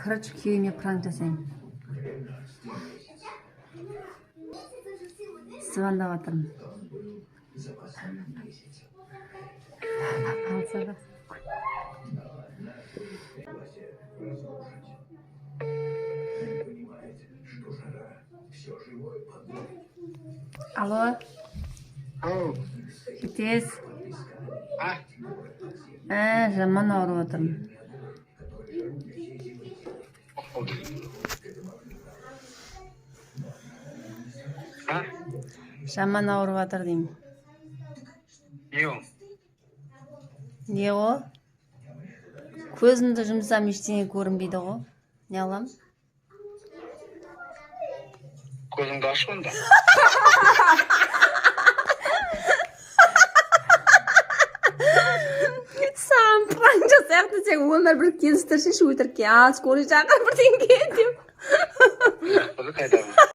Короче, күйеуіме пранк жасаймын. Звондап жатырмын. Алло. Кетесіз? Жаман ауырып отырмын. Жаман ауырып жатыр деймін. Не ғой? Көзімді жұмсам ештеңе көрінбейді ғой. Не аламын? Көзіңді аш онда. Саған пранк жасайық десең, өмір бір келістірші өтірікке. Скорый шақыр бірдеңе деп.